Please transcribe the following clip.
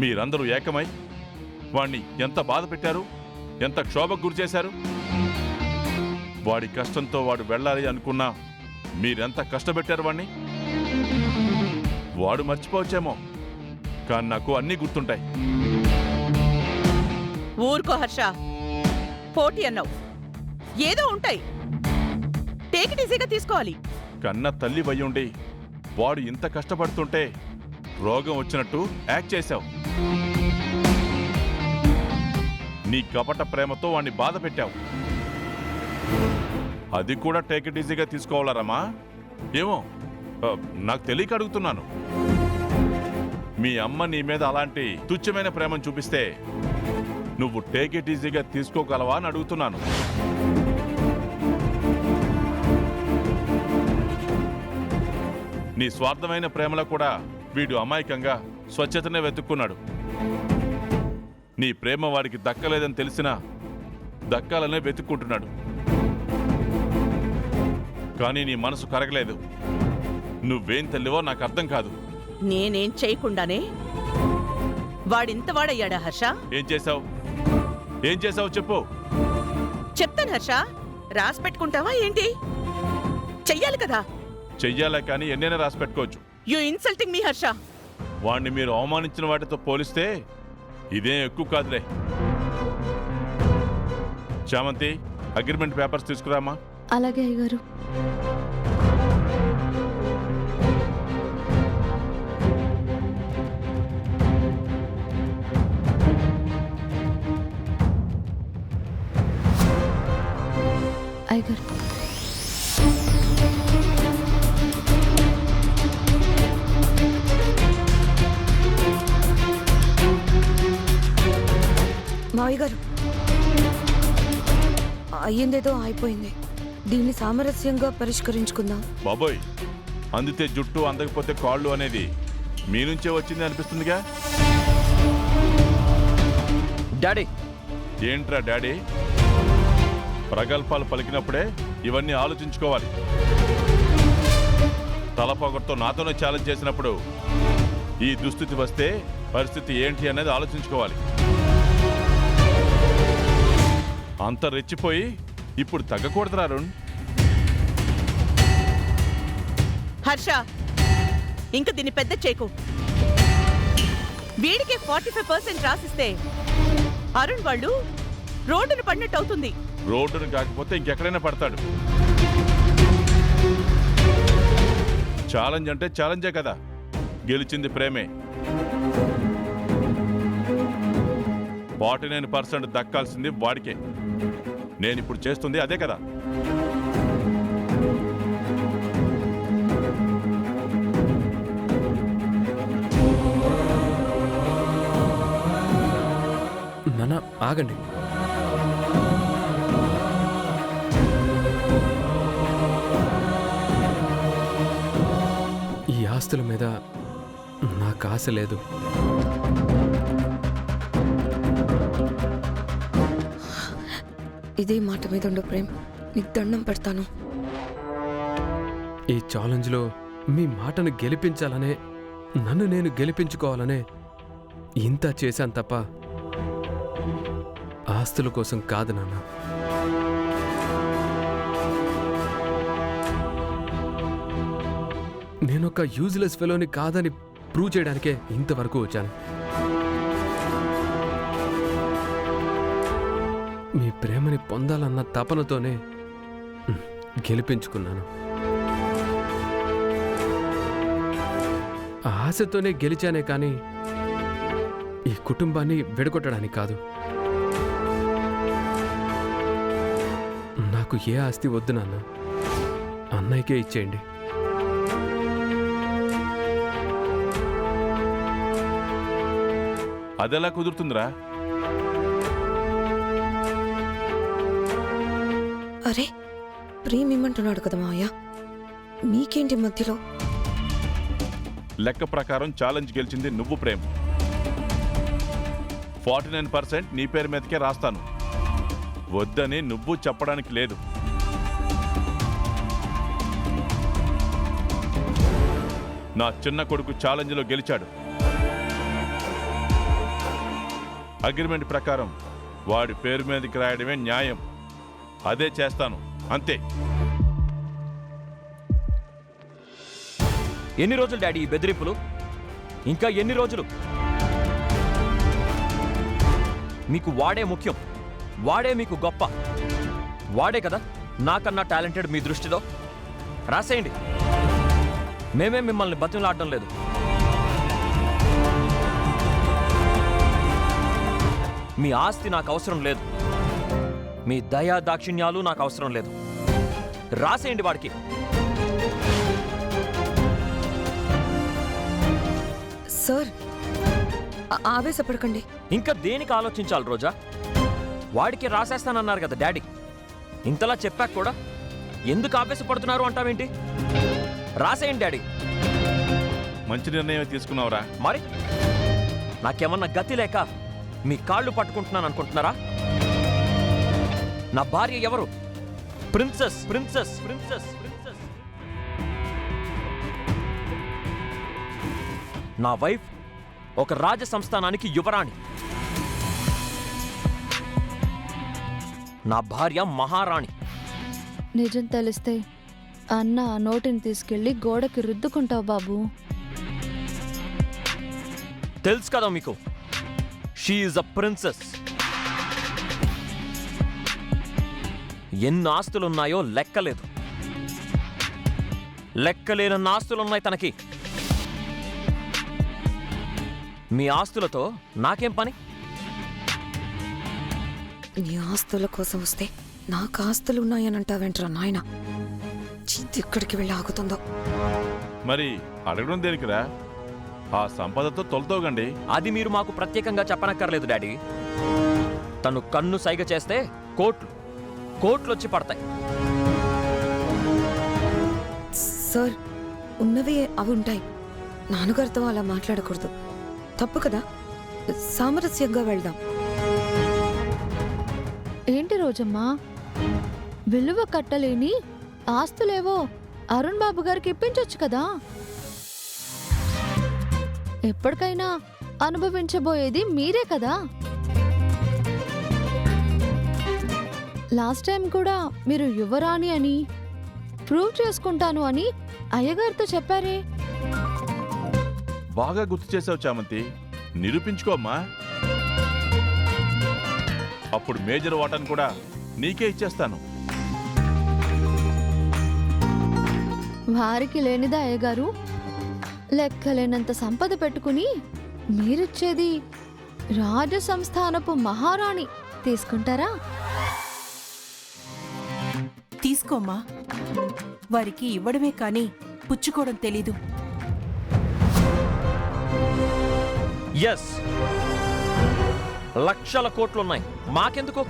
మీరందరూ ఏకమై వాణ్ణి ఎంత బాధ పెట్టారు, ఎంత క్షోభకు గురి చేశారు. వాడి కష్టంతో వాడు వెళ్ళాలి అనుకున్నా మీరెంత కష్టపెట్టారు వాణ్ణి. వాడు మర్చిపోవచ్చేమో, కానీ నాకు అన్నీ గుర్తుంటాయి. ఊరుకో హర్ష, పోటీ అన్నావు, ఏదో ఉంటాయి, టేక్ ఇట్ ఈజీగా తీసుకోవాలి. కన్న తల్లి వయ్యుండి వాడు ఇంత కష్టపడుతుంటే రోగం వచ్చినట్టు యాక్ట్ చేశావు. నీ కపట ప్రేమతో వాణ్ణి బాధ పెట్టావు. అది కూడా టేక్ ఇట్ ఈజీగా తీసుకోవాలరమ్మా? ఏమో, నాకు తెలియక అడుగుతున్నాను. మీ అమ్మ నీ మీద అలాంటి తుచ్చమైన ప్రేమను చూపిస్తే నువ్వు టేక్ ఇట్ ఈజీగా తీసుకోగలవా అని అడుగుతున్నాను. నీ స్వార్థమైన ప్రేమలో కూడా వీడు అమాయకంగా స్వచ్ఛతనే వెతుక్కున్నాడు. నీ ప్రేమ వాడికి దక్కలేదని తెలిసినా దక్కాలనే వెతుక్కుంటున్నాడు. కానీ నీ మనసు కరగలేదు. నువ్వేం తల్లివో నాకు అర్థం కాదు. నేనేం చేయకుండానే వాడింత వాడయ్యాడా హర్ష? ఏం చేశావు? ఏం చేశావు చెప్పు. చెప్తాను హర్ష, రాసి పెట్టుకుంటావా ఏంటి? చెయ్యాలి కదా. చెయ్యాలా కానీ ఎన్నైనా రాసి పెట్టుకోవచ్చు. You insulting me Harsha. వాణ్ణి మీరు అవమానించిన వాటితో పోలిస్తే ఇదేం ఎక్కువ కాదులే. చామంతి, అగ్రిమెంట్ పేపర్స్ తీసుకురామా. అలాగే అయ్యగారు. అయ్యగారు, మావయ్య గారు, అయ్యిందేదో అయిపోయింది, దీన్ని సామరస్యంగా పరిష్కరించుకుందాం. బాబోయ్, అందితే జుట్టు అందకపోతే కాళ్ళు అనేది మీ నుంచే వచ్చింది అనిపిస్తుందిగా. డాడీ. ఏంట్రా డాడీ? ప్రగల్భాలు పలికినప్పుడే ఇవన్నీ ఆలోచించుకోవాలి. తలపొగర్తో నాతోనే ఛాలెంజ్ చేసినప్పుడు ఈ దుస్థితి వస్తే పరిస్థితి ఏంటి అనేది ఆలోచించుకోవాలి. అంత రెచ్చిపోయి ఇప్పుడు తగ్గకూడదురా అరుణ్. హర్ష, ఇంక దీన్ని పెద్ద చేకు. వీడికే 45% రాసిస్తే అరుణ్ వాళ్ళు రోడ్డును పడినట్టు అవుతుంది. రోడ్డును కాకపోతే ఇంకెక్కడైనా పడతాడు. ఛాలెంజ్ అంటే ఛాలెంజే కదా, గెలిచింది ప్రేమే. 49% దక్కాల్సింది వాడికే. నేనిప్పుడు చేస్తుంది అదే కదా. నాన్న ఆగండి. ఈ ఆస్తుల మీద నాకు ఆశ లేదు. ఇదే మాట మీద ఉండు ప్రేమ్, నీకు దండం పెడతాను. ఈ ఛాలెంజ్లో మీ మాటను గెలిపించాలనే, నన్ను నేను గెలిపించుకోవాలనే ఇంత చేశాను తప్ప ఆస్తుల కోసం కాదు నాన్న. నేనొక యూజ్లెస్ ఫెలోని కాదని ప్రూవ్ చేయడానికే ఇంతవరకు వచ్చాను. మీ ప్రేమని పొందాలన్న తపనతోనే గెలిపించుకున్నాను. ఆ ఆశతోనే గెలిచానే కానీ ఈ కుటుంబాన్ని విడగొట్టడానికి కాదు. నాకు ఏ ఆస్తి వద్దు నాన్న, అన్నయ్యకే ఇచ్చేయండి. అదెలా కుదురుతుందిరా? అరే, ప్రేమ్ ఇమ్మంటున్నాడు కదా మావయ్య, మీకేంటి మధ్యలో? లెక్క ప్రకారం ఛాలెంజ్ గెలిచింది నువ్వు ప్రేమ్. 49% నీ పేరు మీదకే రాస్తాను. వద్దని నువ్వు చెప్పడానికి లేదు. నా చిన్న కొడుకు ఛాలెంజ్లో గెలిచాడు. అగ్రిమెంట్ ప్రకారం వాడి పేరు మీదకి రాయడమే న్యాయం. అదే చేస్తాను, అంతే. ఎన్ని రోజులు డాడీ ఈ బెదిరింపులు? ఇంకా ఎన్ని రోజులు? మీకు వాడే ముఖ్యం, వాడే మీకు గొప్ప, వాడే కదా నాకన్నా టాలెంటెడ్ మీ దృష్టిలో. రాసేయండి, మేమే మిమ్మల్ని బతిమలాడడం లేదు. మీ ఆస్తి నాకు అవసరం లేదు, మీ దయా దాక్షిణ్యాలు నాకు అవసరం లేదు. రాసేయండి వాడికి. సార్, ఆవేశపడకండి. ఇంకా దేనికి ఆలోచించాలి రోజా? వాడికి రాసేస్తానన్నారు కదా డాడీ. ఇంతలా చెప్పాక కూడా ఎందుకు ఆవేశపడుతున్నారు అంటావేంటి? రాసేయండి డాడీ. మంచి నిర్ణయం తీసుకున్నావురా. మరి నాకేమన్నా గతి లేక మీ కాళ్ళు పట్టుకుంటున్నాను అనుకుంటున్నారా? నా భార్య ఎవరు? Princess, princess, princess, princess. నా వైఫ్ ఒక రాజ సంస్థానానికి యువరాణి. నా భార్య మహారాణి. నిజం తెలిస్తే అన్న ఆ నోటిని తీసుకెళ్లి గోడకి రుద్దుకుంటావు బాబు. తెలుసు కదా మీకు, షీ ఈజ్ అ ప్రిన్సెస్. ఎన్ని ఆస్తులున్నాయో లెక్కలేదు. లెక్కలేనన్ని ఆస్తులున్నాయి తనకి. మీ ఆస్తులతో నాకేం పని? నీ ఆస్తుల కోసం వస్తే నాకు ఆస్తులు ఉన్నాయనంటావేంట్రా నాయన? చిత్తి ఎక్కడికి వెళ్ళి ఆగుతుందో. మరి అడగడం దేనికిరా? ఆ సంపదతో తొలతోగండి. అది మీరు మాకు ప్రత్యేకంగా చెప్పనక్కర్లేదు డాడీ. తను కన్ను సైగ చేస్తే కోట్లు వచ్చి పడతాయి. సార్, ఉన్నవి అవి ఉంటాయి. నాన్నగారితో అలా మాట్లాడకూడదు, తప్పు కదా. సామరస్యంగా వెళ్దాం. ఏంటి రోజమ్మా, విలువ కట్టలేని ఆస్తులేవో అరుణ్ బాబు గారికి ఇప్పించొచ్చు కదా. ఎప్పటికైనా అనుభవించబోయేది మీరే కదా. లాస్ట్ టైం కూడా మీరు యువరాణి అని ప్రూవ్ చేసుకుంటాను అని అయ్యగారితో చెప్పారే. బాగా గుర్తు చేసావు చామంతి. నిరూపించుకోమ్మా. అప్పుడు మేజర్ వాటాను కూడా నీకే ఇచ్చేస్తాను. వారికి లేనిదా అయ్యగారు? లెక్కలేనంత సంపద పెట్టుకుని మీరిచ్చేది రాజ సంస్థానపు మహారాణి తీసుకుంటారా? తీసుకోమ్మా. వారికి ఇవ్వడమే కాని పుచ్చుకోవడం తెలీదు. ఎస్, లక్షల కోట్లున్నాయి, మాకెందుకు?